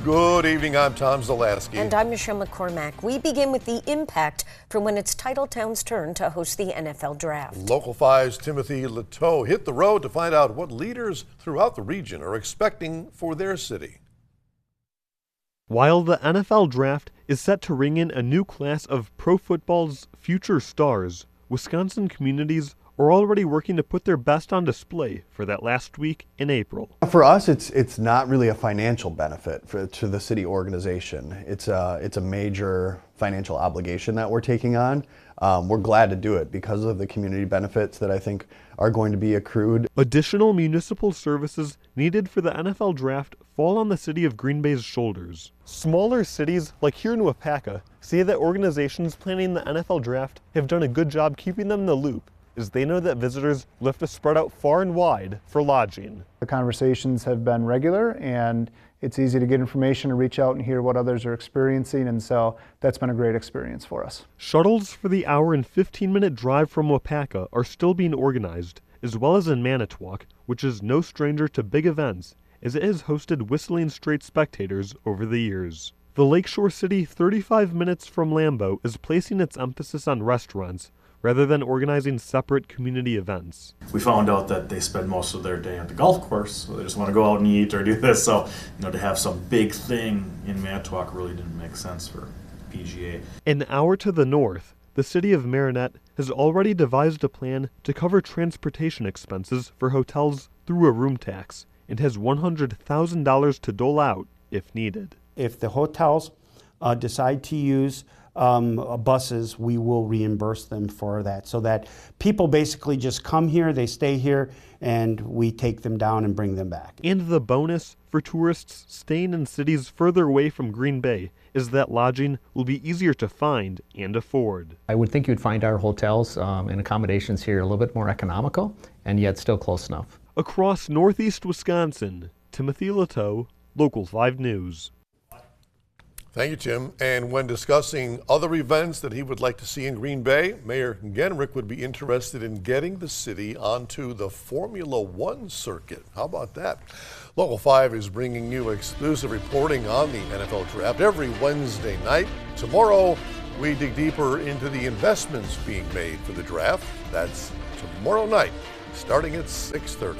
Good evening, I'm Tom Zalaski. And I'm Michelle McCormack. We begin with the impact from when it's Titletown's turn to host the NFL Draft. Local 5's Timothy Leteau hit the road to find out what leaders throughout the region are expecting for their city. While the NFL Draft is set to ring in a new class of pro football's future stars, Wisconsin communities are already working to put their best on display for that last week in April. For us, it's not really a financial benefit to the city organization. It's a major financial obligation that we're taking on. We're glad to do it because of the community benefits that I think are going to be accrued. Additional municipal services needed for the NFL Draft fall on the city of Green Bay's shoulders. Smaller cities, like here in Wapaka, say that organizations planning the NFL Draft have done a good job keeping them in the loop, as they know that visitors will have to spread out far and wide for lodging. The conversations have been regular, and it's easy to get information and reach out and hear what others are experiencing, and so that's been a great experience for us. Shuttles for the hour and 15-minute drive from Wapaka are still being organized, as well as in Manitowoc, which is no stranger to big events, as it has hosted Whistling Straight spectators over the years. The lakeshore city 35 minutes from Lambeau is placing its emphasis on restaurants, rather than organizing separate community events. We found out that they spend most of their day at the golf course, so they just want to go out and eat or do this. So, to have some big thing in Manitowoc really didn't make sense for PGA. An hour to the north, the city of Marinette has already devised a plan to cover transportation expenses for hotels through a room tax and has $100,000 to dole out if needed. If the hotels decide to use buses, we will reimburse them for that, so that people basically just come here, they stay here, and we take them down and bring them back. And the bonus for tourists staying in cities further away from Green Bay is that lodging will be easier to find and afford. I would think you'd find our hotels and accommodations here a little bit more economical, and yet still close enough. Across northeast Wisconsin, Timothy Leteau, Local 5 News. Thank you, Tim. And when discussing other events that he would like to see in Green Bay, Mayor Genrich would be interested in getting the city onto the Formula One circuit. How about that? Local 5 is bringing you exclusive reporting on the NFL Draft every Wednesday night. Tomorrow, we dig deeper into the investments being made for the draft. That's tomorrow night, starting at 6:30.